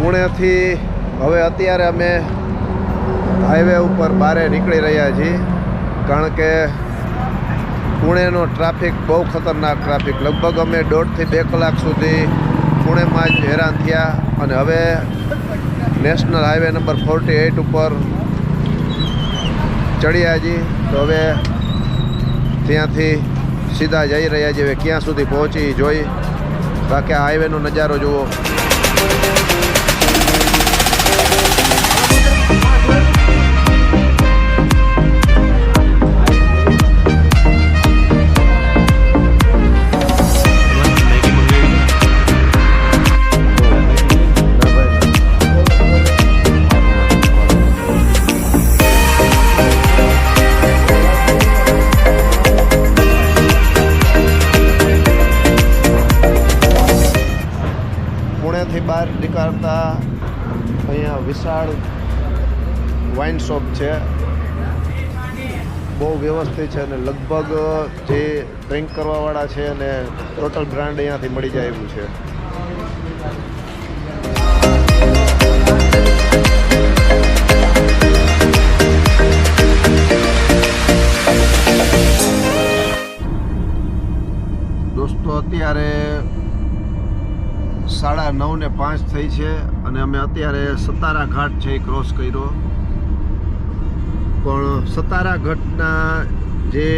પુણેથી હવે અત્યારે અમે હાઈવે ઉપર બહાર નીકળી રહ્યા છીએ, કારણ કે પુણેનો ટ્રાફિક બહુ ખતરનાક ટ્રાફિક. લગભગ અમે 1.5 થી 2 કલાક સુધી પુણેમાં જ હેરાન થયા અને હવે નેશનલ હાઈવે નંબર 48 ઉપર ચડ્યા છીએ. તો હવે ત્યાંથી સીધા જઈ રહ્યા છીએ. હવે ક્યાં સુધી પહોંચી જોઈ. બાકી આ હાઈવેનો નજારો જુઓ. પુણેથી બહાર નીકળતા અહીંયા વિશાળ વાઇન શોપ છે, બહુ વ્યવસ્થિત છે અને લગભગ જે ડ્રિંક કરવાવાળા છે અને ટોટલ બ્રાન્ડ અહીંયાથી મળી જાય એવું છે. દોસ્તો અત્યારે 9:05 થઈ છે અને અમે અત્યારે સતારા ઘાટ છે એ ક્રોસ કર્યો. પણ સતારા ઘાટના જે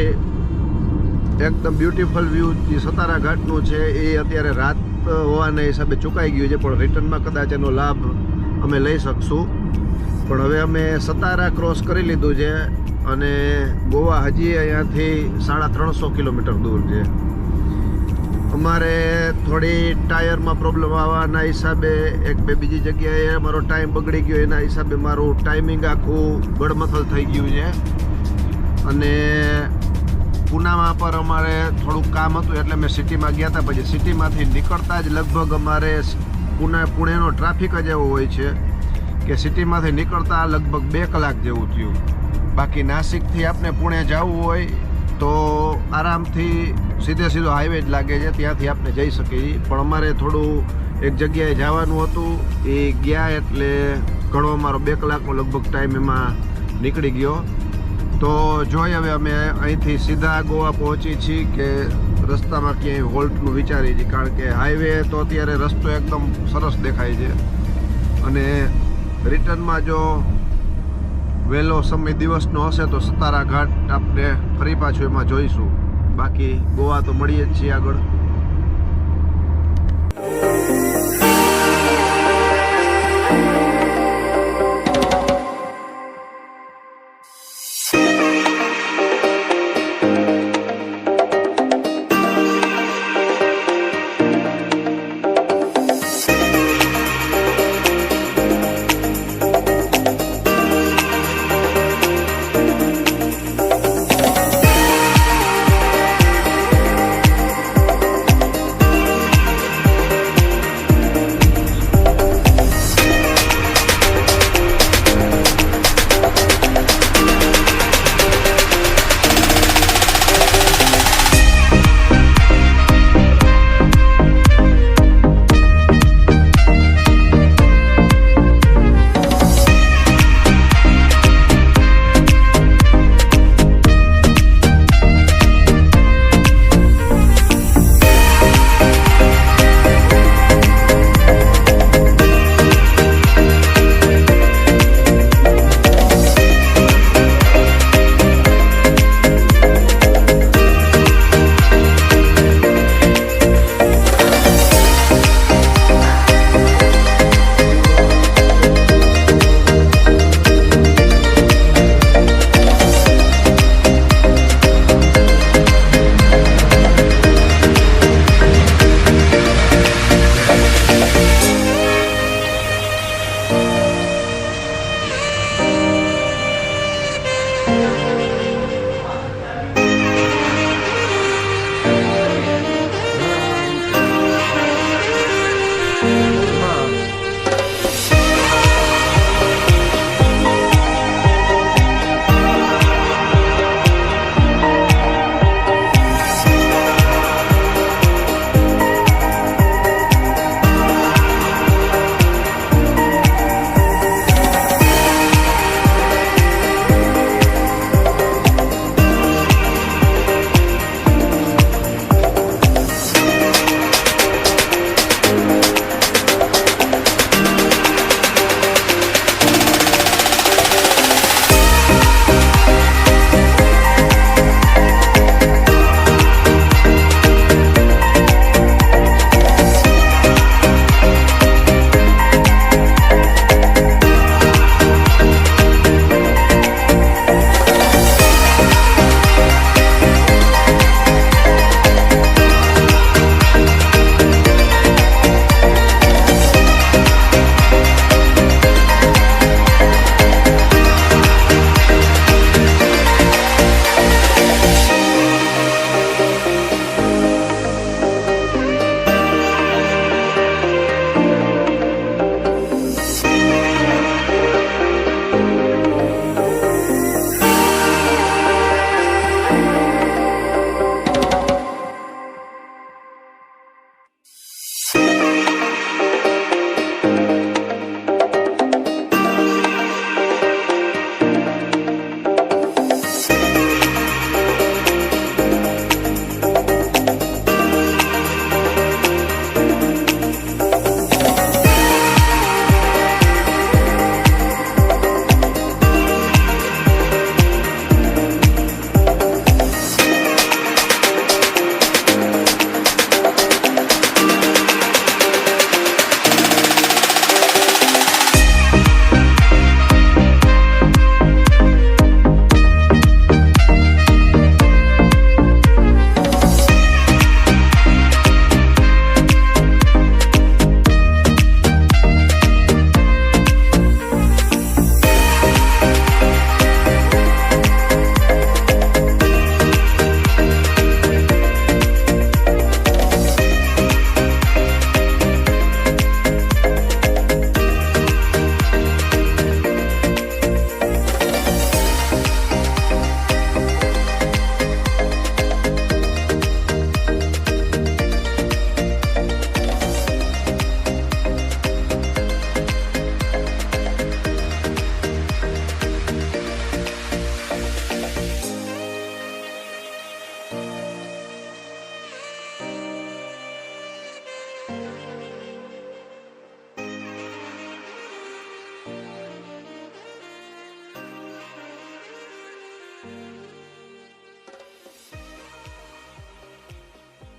એકદમ બ્યુટીફુલ વ્યૂ જે સતારા ઘાટનું છે એ અત્યારે રાત હોવાના હિસાબે ચૂકાઈ ગયું છે, પણ રિટર્નમાં કદાચ એનો લાભ અમે લઈ શકશું. પણ હવે અમે સતારા ક્રોસ કરી લીધું છે અને ગોવા હજી અહીંયાથી 350 કિલોમીટર દૂર છે. અમારે થોડી ટાયરમાં પ્રોબ્લેમ આવવાના હિસાબે એક બે બીજી જગ્યાએ અમારો ટાઈમ બગડી ગયો, એના હિસાબે મારું ટાઈમિંગ આખું ગડમથલ થઈ ગયું છે. અને પૂનામાં પર અમારે થોડુંક કામ હતું એટલે મેં સિટીમાં ગયા હતા. પછી સિટીમાંથી નીકળતા જ લગભગ અમારે પુણેનો ટ્રાફિક જ એવો હોય છે કે સિટીમાંથી નીકળતા લગભગ 2 કલાક જેવું થયું. બાકી નાસિકથી આપણે પુણે જવું હોય તો આરામથી સીધો હાઈવે જ લાગે છે, ત્યાંથી આપણે જઈ શકીએ. પણ અમારે થોડું એક જગ્યાએ જવાનું હતું, એ ગયા એટલે ઘણો અમારો 2 કલાકનો લગભગ ટાઈમ એમાં નીકળી ગયો. તો જોઈ હવે અમે અહીંથી સીધા ગોવા પહોંચી છીએ કે રસ્તામાં ક્યાંય હોલ્ટનું વિચારીએ છીએ, કારણ કે હાઈવે તો અત્યારે રસ્તો એકદમ સરસ દેખાય છે. અને રિટર્નમાં જો વહેલો સમય દિવસનો હશે તો સતારા ઘાટ આપણે ફરી પાછું એમાં જોઈશું. બાકી ગોવા તો મળીએ જ છીએ આગળ.